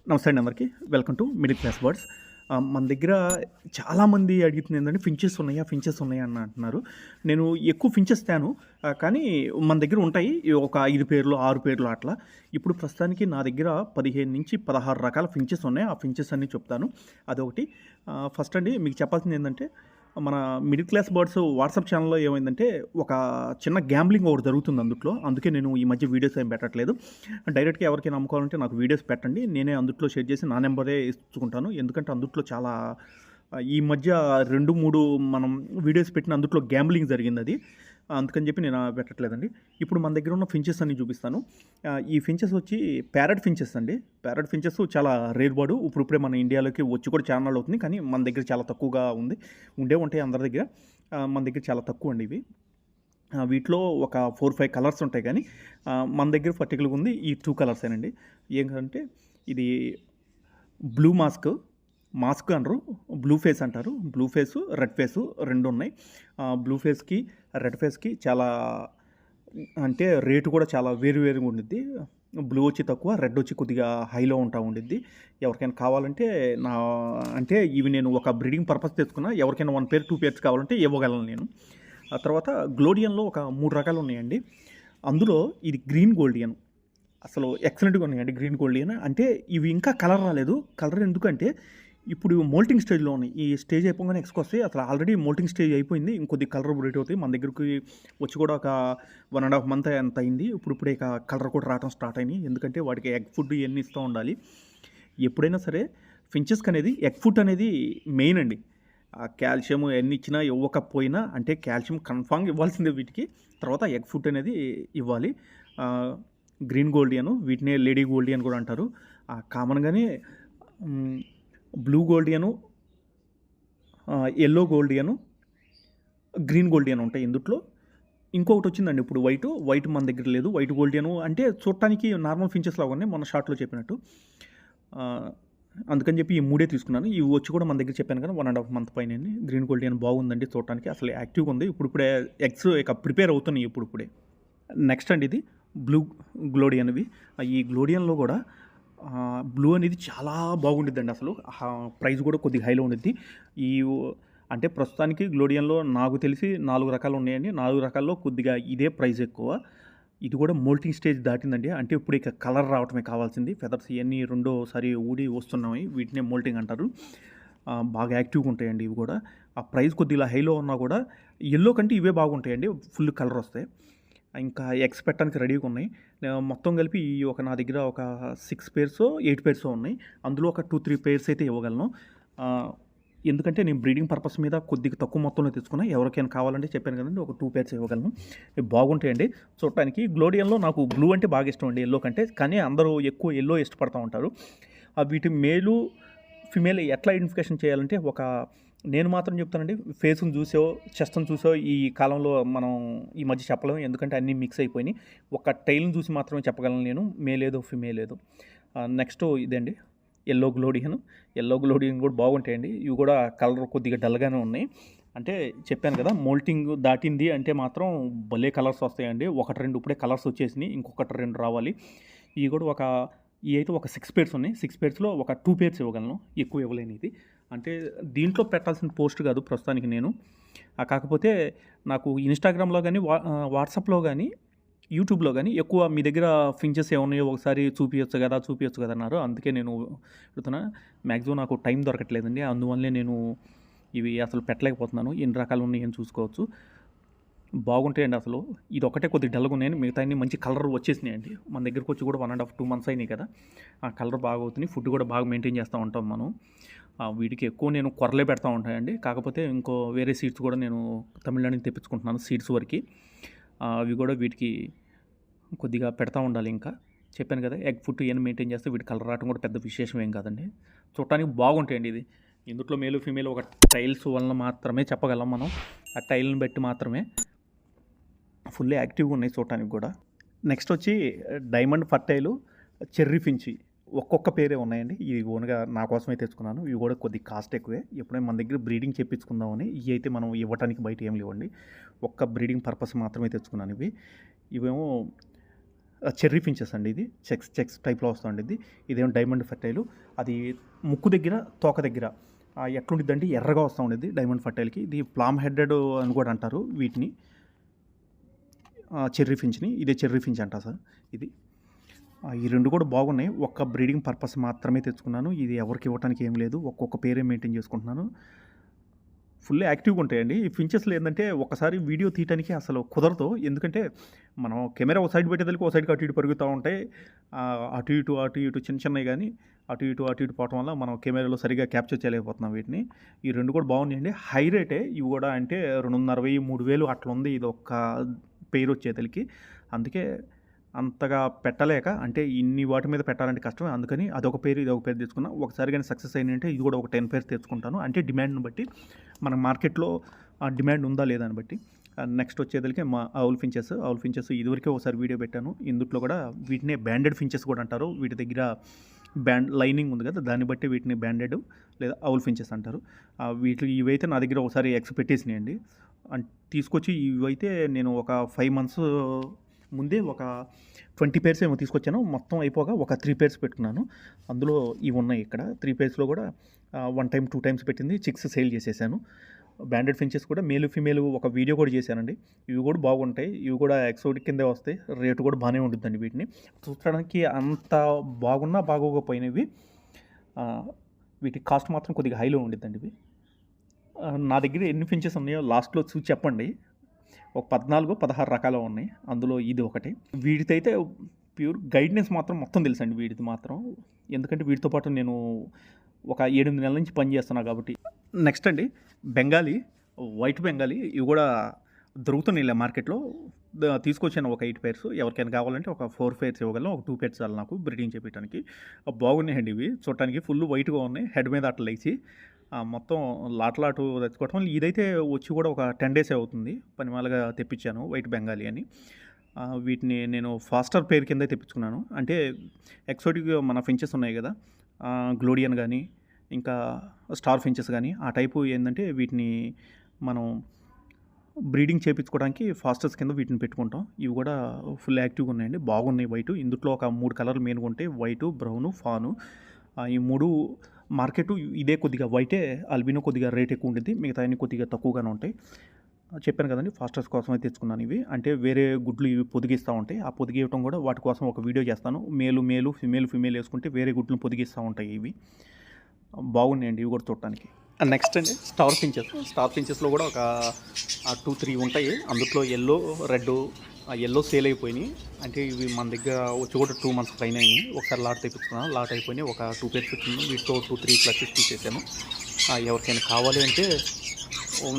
నమస్తే అండి అందరికీ. Welcome to middle class birds. మన దగ్గర చాలామంది అడుగుతుంది ఏంటంటే ఫించెస్ ఉన్నాయా? ఫించెస్ ఉన్నాయా? అని అంటున్నారు. నేను ఎక్కువ ఫించెస్ తేను. కానీ మన దగ్గర ఉంటాయి. ఒక 5 పేర్లు, 6 పేర్లు అట్లా. ఇప్పుడు ప్రస్తుతానికి నా దగ్గర 15-16 రకాల ఫించెస్ ఉన్నాయి. ఆ ఫించెస్ అన్నీ చెప్తాను. అదొకటి. ఫస్ట్ అండి మీకు చెప్పాల్సింది ఏందంటే మన మిడిల్ క్లాస్ బర్డ్స్ వాట్సాప్ ఛానల్‌లో ఏమైందంటే ఒక చిన్న గ్యాంబ్లింగ్ ఒకటి జరుగుతుంది అందుట్లో. అందుకే నేను ఈ మధ్య వీడియోస్ ఏం పెట్టట్లేదు. డైరెక్ట్‌గా ఎవరికైనా అమ్ముకోవాలంటే నాకు వీడియోస్ పెట్టండి. నేనే అందుట్లో షేర్ చేసి నా నంబరే ఇచ్చుకుంటాను. ఎందుకంటే అందుట్లో చాలా ఈ మధ్య 2, 3 మనం వీడియోస్ పెట్టిన అందుట్లో గ్యాంబ్లింగ్ జరిగిందది. అందుకని చెప్పి నేను పెట్టట్లేదండి. ఇప్పుడు మన దగ్గర ఉన్న ఫించెస్ అన్నీ చూపిస్తాను. ఈ ఫించెస్ వచ్చి ప్యారట్ ఫించెస్ అండి. ప్యారట్ ఫించెస్ చాలా రేర్ బర్డ్. ఇప్పుడిప్పుడే మన ఇండియాలోకి వచ్చి కూడా చాలా నాళ్ళు అవుతుంది. కానీ మన దగ్గర చాలా తక్కువగా ఉంది. ఉండే ఉంటాయి అందరి దగ్గర. మన దగ్గర చాలా తక్కువ అండి ఇవి. వీటిలో ఒక 4, 5 కలర్స్ ఉంటాయి కానీ మన దగ్గర పర్టికులర్గా ఉంది ఈ 2 కలర్సేనండి. ఏంటంటే ఇది బ్లూ మాస్క్ అనరు, బ్లూ ఫేస్ అంటారు. బ్లూ ఫేసు, రెడ్ ఫేసు 2 ఉన్నాయి. బ్లూ ఫేస్‌కి, రెడ్ ఫేస్‌కి చాలా అంటే రేటు కూడా చాలా వేరుగా ఉండిద్ది. బ్లూ వచ్చి తక్కువ, రెడ్ వచ్చి కొద్దిగా హైలో ఉండిద్ది. ఎవరికైనా కావాలంటే అంటే ఇవి నేను ఒక బ్రీడింగ్ పర్పస్ తెచ్చుకున్నా. ఎవరికైనా 1 పేర్, 2 పేర్స్ కావాలంటే ఇవ్వగలను నేను. ఆ తర్వాత గ్లోడియన్‌లో ఒక 3 రకాలు ఉన్నాయండి. అందులో ఇది గ్రీన్ గోల్డియన్. అసలు ఎక్సలెంట్‌గా ఉన్నాయండి గ్రీన్ గోల్డియన్. అంటే ఇవి ఇంకా కలర్ రాలేదు. కలర్ ఎందుకంటే ఇప్పుడు మోల్టింగ్ స్టేజ్‌లో ఉన్నాయి. ఈ స్టేజ్ అయిపోగానే ఎగ్స్‌కి వస్తాయి. అసలు ఆల్రెడీ మోల్టింగ్ స్టేజ్ అయిపోయింది. ఇంకొద్ది కలర్ బ్రైట్ అవుతాయి. మన దగ్గరికి వచ్చి కూడా ఒక 1 ½ మంత్ ఎంత అయింది. ఇప్పుడిప్పుడే ఇక కలర్ కూడా రావడం స్టార్ట్ అయినాయి. ఎందుకంటే వాటికి ఎగ్ ఫుడ్ ఇవన్నీ ఇస్తూ ఉండాలి. ఎప్పుడైనా సరే ఫించెస్‌కి అనేది ఎగ్ ఫుడ్ అనేది మెయిన్ అండి. కాల్షియం ఎన్ని ఇచ్చినా ఇవ్వకపోయినా అంటే కాల్షియం కన్ఫామ్‌గా ఇవ్వాల్సిందే వీటికి. తర్వాత ఎగ్ ఫుడ్ అనేది ఇవ్వాలి. గ్రీన్ గోల్డియన్ వీటినే లేడీ గోల్డియన్ కూడా అంటారు. కామన్‌గానే బ్లూ గోల్డియను, యెల్లో గోల్డియను, గ్రీన్ గోల్డియన్ ఉంటాయి ఇందుట్లో. ఇంకొకటి వచ్చిందండి ఇప్పుడు వైట్ మన దగ్గర లేదు. వైట్ గోల్డియను అంటే చూడటానికి నార్మల్ ఫించెస్ లాగా ఉన్నాయి మొన్న షార్ట్‌లో చెప్పినట్టు. అందుకని చెప్పి ఈ 3 తీసుకున్నాను. ఇవి వచ్చి కూడా మన దగ్గర చెప్పాను కదా 1 ½ మంత్ పైనండి. గ్రీన్ గోల్డియన్ బాగుందండి చూడటానికి. అసలు యాక్టివ్‌గా ఉంది. ఇప్పుడిప్పుడే ఎగ్స్ ఇక ప్రిపేర్ అవుతున్నాయి ఇప్పుడిప్పుడే. నెక్స్ట్ అండి ఇది బ్లూ గ్లోడియన్‌వి. ఈ గ్లోడియన్‌లో కూడా బ్లూ అనేది చాలా బాగుండిద్దండి అసలు. ప్రైస్ కూడా కొద్దిగా హైలో ఉండిద్ది. ఈ అంటే ప్రస్తుతానికి గ్లోడియన్‌లో నాకు తెలిసి 4 రకాలు ఉన్నాయండి. 4 రకాల్లో కొద్దిగా ఇదే ప్రైస్ ఎక్కువ. ఇది కూడా మోల్టింగ్ స్టేజ్ దాటిందండి. అంటే ఇప్పుడు ఇక కలర్ రావటమే కావాల్సింది. ఫెదర్స్ ఇవన్నీ రెండోసారి ఊడి వస్తున్నాయి. వీటినే మోల్టింగ్ అంటారు. బాగా యాక్టివ్‌గా ఉంటాయండి ఇవి కూడా. ఆ ప్రైస్ కొద్దిగా హైలో ఉన్నా కూడా యెల్లో కంటే ఇవే బాగుంటాయండి. ఫుల్ కలర్ వస్తాయి. ఇంకా ఎగ్స్ పెట్టడానికి రెడీగా ఉన్నాయి. మొత్తం కలిపి నా దగ్గర ఒక 6 పేర్సో, 8 పేర్సో ఉన్నాయి. అందులో ఒక 2, 3 పేర్స్ అయితే ఇవ్వగలను. ఎందుకంటే నేను బ్రీడింగ్ పర్పస్ మీద కొద్దిగా తక్కువ మొత్తంలో తెచ్చుకున్నా. ఎవరికైనా కావాలంటే చెప్పాను కదండీ ఒక 2 పేర్స్ ఇవ్వగలను. ఇవి బాగుంటాయండి చూడటానికి. గ్లోడియన్‌లో నాకు బ్లూ అంటే బాగా ఇష్టం అండి యెల్లో కంటే. కానీ అందరూ ఎక్కువ యెల్లో ఇష్టపడతా ఉంటారు. వీటి మేలు, ఫిమేల్ ఎట్లా ఐడెంటిఫికేషన్ చేయాలంటే నేను మాత్రం చెప్తానండి ఫేస్‌ని చూసో, చెస్ట్‌ని చూసో ఈ కాలంలో మనం ఈ మధ్య చెప్పలేము. ఎందుకంటే అన్నీ మిక్స్ అయిపోయినాయి. ఒక టైల్‌ని చూసి మాత్రమే చెప్పగలను నేను. మేల్ ఏదో, ఫిమేల్ ఏదో. నెక్స్ట్ ఇదండి యెల్లో గ్లోడియన్ కూడా బాగుంటాయండి. ఇవి కూడా కలర్ కొద్దిగా డల్‌గానే ఉన్నాయి. అంటే చెప్పాను కదా మోల్టింగ్ దాటింది అంటే మాత్రం భలే కలర్స్ వస్తాయండి. 1, 2 ఇప్పుడే కలర్స్ వచ్చేసినాయి. ఇంకొకటి 2 రావాలి. ఇవి కూడా ఇవి అయితే ఒక 6 పేర్స్ ఉన్నాయి. 6 పేర్స్‌లో ఒక 2 పేర్స్ ఇవ్వగలను. ఎక్కువ ఇవ్వలేను ఇది. అంటే దీంట్లో పెట్టాల్సిన పోస్ట్ కాదు ప్రస్తుతానికి నేను. కాకపోతే నాకు ఇన్‌స్టాగ్రామ్‌లో గానీ, వాట్సాప్‌లో గానీ, యూట్యూబ్‌లో గానీ ఎక్కువ మీ దగ్గర ఫించెస్ ఏమున్నాయో ఒకసారి చూపియొచ్చు కదా అన్నారు. అందుకే నేను పెడుతున్నా. మాక్సిమం నాకు టైం దొరకట్లేదండి. అందువల్లే నేను ఇవి అసలు పెట్టలేకపోతున్నాను. ఎన్ని రకాలు ఉన్నాయని చూసుకోవచ్చు. బాగుంటాయండి అసలు. ఇదొక్కటే కొద్దిగా డల్‌గా ఉన్నాయండి. మిగతాయన్నీ మంచి కలర్ వచ్చేసినాయండి. మన దగ్గరికి వచ్చి కూడా 1 ½ 2 మంత్స్ అయినాయి కదా! ఆ కలర్ బాగా అవుతున్నాయి. ఫుడ్ కూడా బాగా మెయింటైన్ చేస్తూ ఉంటాం మనం. వీటికి ఎక్కువ నేను కొర్రలే పెడతా ఉంటానండి. కాకపోతే ఇంకో వేరే సీడ్స్ కూడా నేను తమిళనాడు నుంచి తెప్పించుకుంటున్నాను సీడ్స్ వరకి. అవి కూడా వీటికి కొద్దిగా పెడతా ఉండాలి ఇంకా. చెప్పాను కదా ఎగ్ ఫుడ్ ఇవన్నీ మెయింటైన్ చేస్తే వీటి కలర్ రావడం కూడా పెద్ద విశేషం ఏం కాదండి. చూడటానికి బాగుంటాయండి ఇది. ఇందులో మేలు, ఫీమేల్ ఒక టైల్స్ వలన మాత్రమే చెప్పగలం మనం. ఆ టైల్‌ని బట్టి మాత్రమే. ఫుల్లీ యాక్టివ్‌గా ఉన్నాయి చూడటానికి కూడా. నెక్స్ట్ వచ్చి డైమండ్ ఫర్టైలు, చెర్రీ ఫించి ఒక్కొక్క పేరే ఉన్నాయండి. ఇవి ఓన్‌గా నా కోసమే తెచ్చుకున్నాను. ఇవి కూడా కొద్దిగా కాస్ట్ ఎక్కువే. ఎప్పుడైనా మన దగ్గర బ్రీడింగ్ చేపించుకుందామని. ఇవి అయితే మనం ఇవ్వటానికి బయట ఏం లేవండి. ఒక్క బ్రీడింగ్ పర్పస్ మాత్రమే తెచ్చుకున్నాను ఇవి. ఇవేమో చెర్రీ ఫించెస్ అండి. ఇది చెక్స్ చెక్స్ టైప్లో వస్తుంది. ఇదేమో డైమండ్ ఫర్టైల్. అది ముక్కు దగ్గర తోక దగ్గర ఎట్లుండిద్దంటే ఎర్రగా వస్తూ ఉండేది డైమండ్ ఫర్టైల్కి. ఇది ప్లామ్ హెడెడ్ అని కూడా అంటారు వీటిని, చెర్రీ ఫించ్ని. ఇదే చెర్రీ ఫించ్ అంట సార్ ఇది. ఈ రెండు కూడా బాగున్నాయి. ఒక్క బ్రీడింగ్ పర్పస్ మాత్రమే తెచ్చుకున్నాను. ఇది ఎవరికి ఇవ్వడానికి ఏం లేదు, ఒక్కొక్క పేరే మెయింటైన్ చేసుకుంటున్నాను. ఫుల్ యాక్టివ్గా ఉంటాయండి ఈ ఫించెస్లో. ఏంటంటే ఒకసారి వీడియో తీయడానికి అసలు కుదరదు, ఎందుకంటే మనం కెమెరా ఒక సైడ్ పెట్టేదానికి ఒక సైడ్కి అటు ఇటు పెరుగుతూ ఉంటాయి. అటు ఇటు చిన్న చిన్నవి, కానీ అటు ఇటు పోవటం వల్ల మనం కెమెరాలో సరిగా క్యాప్చర్ చేయలేకపోతున్నాం వీటిని. ఈ రెండు కూడా బాగున్నాయండి. హై రేటే ఇవి కూడా, అంటే 2,500-3,000 అట్లా ఉంది ఇది ఒక్క పేరు వచ్చేతలకి. అందుకే అంతగా పెట్టలేక, అంటే ఇన్ని వాటి మీద పెట్టాలంటే కష్టమే, అందుకని అదొక పేరు ఇదొక పేరు తెచ్చుకున్నా. ఒకసారి కానీ సక్సెస్ అయినంటే ఇది కూడా ఒక 10 పేర్స్ తెచ్చుకుంటాను, అంటే డిమాండ్ని బట్టి, మన మార్కెట్లో డిమాండ్ ఉందా లేదా అని బట్టి. నెక్స్ట్ వచ్చేదలికి మా ఆవుల్ ఫించెస్ ఇదివరకే ఒకసారి వీడియో పెట్టాను. ఇందులో కూడా వీటినే బ్యాండెడ్ ఫించెస్ కూడా అంటారు. వీటి దగ్గర లైనింగ్ ఉంది కదా, దాన్ని బట్టి వీటిని బ్యాండెడ్ లేదా ఆవుల్ ఫించెస్ అంటారు. ఇవైతే నా దగ్గర ఒకసారి ఎక్స్ పెట్టేసినాయండి. తీసుకొచ్చి ఇవైతే నేను ఒక 5 months ముందే ఒక 20 పేర్స్ ఏమో తీసుకొచ్చాను. మొత్తం అయిపోగా ఒక 3 పేర్స్ పెట్టుకున్నాను. అందులో ఇవి ఉన్నాయి ఇక్కడ. 3 పేర్స్లో కూడా 1 time 2 times పెట్టింది, చిక్స్ సేల్ చేసేసాను. బ్యాండెడ్ ఫించెస్ కూడా మేలు ఫీమేల్ ఒక వీడియో కూడా చేశానండి. ఇవి కూడా బాగుంటాయి. ఇవి కూడా ఎక్సోటిక్ కిందే వస్తాయి. రేటు కూడా బాగానే ఉంటుందండి. వీటిని చూడడానికి అంత బాగున్నా బాగోకపోయినవి, వీటి కాస్ట్ మాత్రం కొద్దిగా హైలో ఉండిద్దండి. ఇవి నా దగ్గర ఎన్ని ఫించెస్ ఉన్నాయో లాస్ట్లో చూసి చెప్పండి. ఒక 14-16 రకాలు ఉన్నాయి, అందులో ఇది ఒకటి. వీటితైతే ప్యూర్ గైడ్నెస్ మాత్రం మొత్తం తెలుసండి వీటిది మాత్రం, ఎందుకంటే వీటితో పాటు నేను ఒక 7-8 నెలల నుంచి పని చేస్తున్నాను కాబట్టి. నెక్స్ట్ అండి బెంగాలీ, వైట్ బెంగాలీ. ఇవి కూడా దొరుకుతున్నాయి మార్కెట్లో. తీసుకొచ్చాను ఒక 8 పేర్స్. ఎవరికైనా కావాలంటే ఒక 4 పేర్స్ ఇవ్వగలను, ఒక 2 పేర్స్ చాలు నాకు బ్రీడింగ్ చేయించడానికి. బాగున్నాయండి ఇవి, చూడటానికి ఫుల్ వైట్గా ఉన్నాయి. హెడ్ మీద అట్లా లేచి మొత్తం లాట్లాటు తెచ్చుకోవటం. ఇదైతే వచ్చి కూడా ఒక 10 days అవుతుంది. పనిమాలగా తెప్పించాను వైట్ బెంగాలీ అని. వీటిని నేను ఫాస్టర్ పేర్ కింద తెప్పించుకున్నాను. అంటే ఎక్సోటిక్ మన ఫించెస్ ఉన్నాయి కదా, గ్లోడియన్ కానీ ఇంకా స్టార్ ఫించెస్ కానీ, ఆ టైపు ఏంటంటే వీటిని మనం బ్రీడింగ్ చేయించుకోవడానికి ఫాస్టర్స్ కింద వీటిని పెట్టుకుంటాం. ఇవి కూడా ఫుల్ యాక్టివ్గా ఉన్నాయండి, బాగున్నాయి. వైట్ ఇందులో ఒక 3 కలర్లు మెయిన్గా ఉంటాయి, వైటు, బ్రౌను, ఫాను. ఈ 3 మార్కెట్ ఇదే. కొద్దిగా వైటే అల్బినో కొద్దిగా రేట్ ఎక్కువ ఉంటుంది, మిగతా అన్ని కొద్దిగా తక్కువగానే ఉంటాయి. చెప్పాను కదండి ఫాస్టర్స్ కోసమే తెచ్చుకున్నాను ఇవి. అంటే వేరే గుడ్లు ఇవి పొదిగిస్తూ ఉంటాయి, ఆ పొదిగివ్వటం కూడా వాటి కోసం ఒక వీడియో చేస్తాను. మేలు ఫిమేల్ వేసుకుంటే వేరే గుడ్లను పొదిగిస్తూ ఉంటాయి. ఇవి బాగున్నాయండి, ఇవి కూడా చూడటానికి. నెక్స్ట్ అండి స్టార్ ఫించెస్లో కూడా ఒక 2-3 ఉంటాయి. అందులో ఎల్లో, రెడ్. ఎల్లో సేల్ అయిపోయినాయి, అంటే ఇవి మన దగ్గర వచ్చి కూడా 2 months పైన అయినాయి. ఒకసారి లాట్ తెప్పించుకున్నాను, లాట్ అయిపోయినాయి. ఒక 2 పేర్స్ వచ్చింది, వీటితో 2-3 క్లచెస్ తీసేసాను. ఎవరికైనా కావాలి అంటే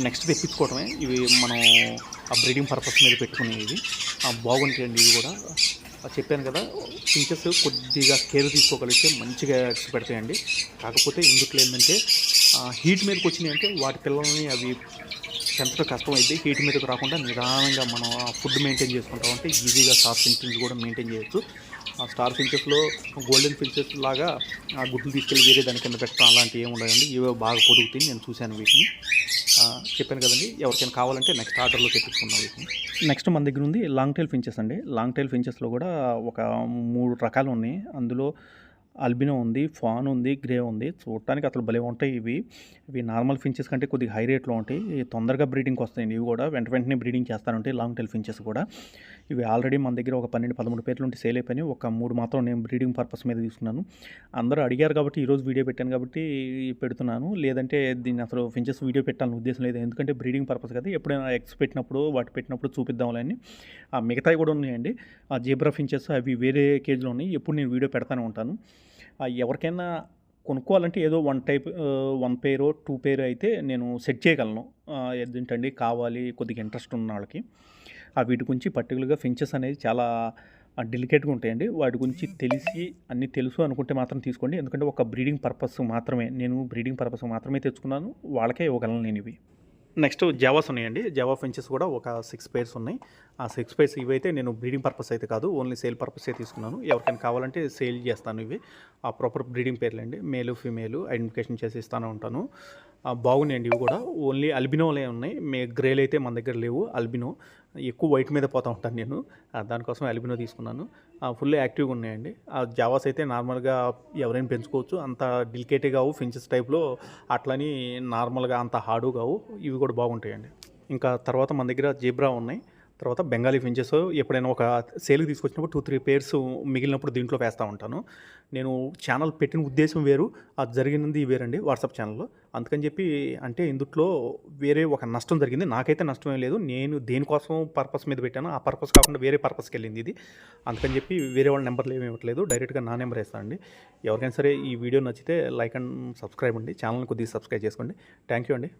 నెక్స్ట్ తెప్పించుకోవటమే. ఇవి మనం ఆ బ్రీడింగ్ పర్పస్ మీద పెట్టుకునేవి. బాగుంటాయండి ఇవి కూడా. చెప్పాను కదా, ఫించెస్ కొద్దిగా కేర్ తీసుకోగలిగితే మంచిగా ఎగ్స్ పెడతాయండి. కాకపోతే ఇందులో ఏంటంటే హీట్ మీదకి వచ్చినాయి అంటే వాటి పిల్లల్ని అవి పెంచడం కష్టమైంది. హీట్ మీదకి రాకుండా నిదానంగా మనం ఫుడ్ మెయింటైన్ చేసుకుంటామంటే ఈజీగా స్టార్ ఫించెస్ కూడా మెయింటైన్ చేయొచ్చు. ఆ స్టార్ ఫించెస్లో గోల్డెన్ ఫించెస్ లాగా ఆ గుడ్లు తీసుకెళ్ళి వేరే దాని కింద పెట్టడం అలాంటివి ఏమి ఉండదండి. ఇవే బాగా పొదుగుతాయి, నేను చూశాను వీటిని. చెప్పాను కదండి, ఎవరికైనా కావాలంటే నెక్స్ట్ ఆర్డర్లో తెప్పించుకున్నాం వీటిని. నెక్స్ట్ మన దగ్గర ఉంది లాంగ్ టైల్ ఫించెస్ అండి. లాంగ్ టైల్ ఫించెస్లో కూడా ఒక 3 రకాలు ఉన్నాయి. అందులో అల్బినో ఉంది, ఫాన్ ఉంది, గ్రే ఉంది. చూడటానికి అసలు భలే ఉంటాయి ఇవి నార్మల్ ఫించెస్ కంటే కొద్దిగా హై రేట్లో ఉంటాయి. తొందరగా బ్రీడింగ్కి వస్తాయండి ఇవి కూడా, వెంటనే బ్రీడింగ్ చేస్తారంటే లాంగ్ టైల్ ఫించెస్ కూడా. ఇవి ఆల్రెడీ మన దగ్గర ఒక 12-13 పేర్లు ఉంటే సేల్ అయిపోయినాయి. ఒక 3 మాత్రం నేను బ్రీడింగ్ పర్పస్ మీద తీసుకున్నాను. అందరూ అడిగారు కాబట్టి ఈరోజు వీడియో పెట్టాను కాబట్టి పెడుతున్నాను, లేదంటే దీన్ని అసలు ఫించెస్ వీడియో పెట్టాలని ఉద్దేశం లేదు. ఎందుకంటే బ్రీడింగ్ పర్పస్ కదా, ఎప్పుడైనా ఎగ్స్ పెట్టినప్పుడు చూపిద్దామని. మిగతావి కూడా ఉన్నాయండి. జీబ్రా ఫించెస్ అవి వేరే కేజీలో ఉన్నాయి, ఎప్పుడు నేను వీడియో పెడతానే ఉంటాను. ఎవరికైనా కొనుక్కోవాలంటే ఏదో 1 పేరో 2 పేరు అయితే నేను సెట్ చేయగలను. ఏంటండి కావాలి కొద్దిగా ఇంట్రెస్ట్ ఉన్న వాళ్ళకి. వీటి గురించి పర్టికులర్గా ఫించెస్ అనేది చాలా డెలికేట్గా ఉంటాయండి. వాటి గురించి అన్నీ తెలుసు అనుకుంటే మాత్రం తీసుకోండి. ఎందుకంటే ఒక బ్రీడింగ్ పర్పస్ మాత్రమే తెచ్చుకున్నాను, వాళ్ళకే ఇవ్వగలను నేను ఇవి. నెక్స్ట్ జావాస్ ఉన్నాయండి. జావా ఫించెస్ కూడా ఒక 6 పేర్స్ ఉన్నాయి. ఆ 6 పేర్స్ ఇవైతే నేను బ్రీడింగ్ పర్పస్ అయితే కాదు, ఓన్లీ సేల్ పర్పసే తీసుకున్నాను. ఎవరికైనా కావాలంటే సేల్ చేస్తాను. ఇవి ఆ ప్రాపర్ బ్రీడింగ్ పేర్లండి, మేలు ఫీమేలు ఐడెంటిఫికేషన్ చేసి ఇస్తాను ఉంటాను. బాగున్నాయండి ఇవి కూడా. ఓన్లీ అల్బినోలే ఉన్నాయి. గ్రేలు అయితే మన దగ్గర లేవు. అల్బినో ఎక్కువ వైట్ మీద పోతా ఉంటాను నేను. దానికోసం అల్బినో తీసుకున్నాను. ఫుల్ యాక్టివ్గా ఉన్నాయండి. జావాస్ అయితే నార్మల్గా ఎవరైనా పెంచుకోవచ్చు. అంత డెలికేట్గా కావు, ఫించెస్ టైప్లో అట్లని నార్మల్గా అంత హార్డు కావు. ఇవి కూడా బాగుంటాయండి. ఇంకా తర్వాత మన దగ్గర జీబ్రా ఉన్నాయి. తర్వాత బెంగాలీ ఫించెస్ ఎప్పుడైనా ఒక సేల్కి తీసుకొచ్చినప్పుడు 2-3 పేర్స్ మిగిలినప్పుడు దీంట్లో వేస్తూ ఉంటాను. నేను ఛానల్ పెట్టిన ఉద్దేశం వేరు, అది జరిగినది వేరండి వాట్సాప్ ఛానల్లో. అందుకని చెప్పి అంటే ఇందుట్లో వేరే ఒక నష్టం జరిగింది. నాకైతే నష్టం ఏం లేదు. నేను దేనికోసం పర్పస్ మీద పెట్టాను, ఆ పర్పస్ కాకుండా వేరే పర్పస్కి వెళ్ళింది ఇది. అందుకని చెప్పి వేరే వాళ్ళ నెంబర్లు ఏమి ఇవ్వట్లేదు, డైరెక్ట్గా నా నెంబర్ వేస్తానండి. ఎవరికైనా సరే ఈ వీడియో నచ్చితే లైక్ అండ్ సబ్స్క్రైబ్ అండి. ఛానల్ని కొద్దిగా సబ్స్క్రైబ్ చేసుకోండి. థ్యాంక్ యూ అండి.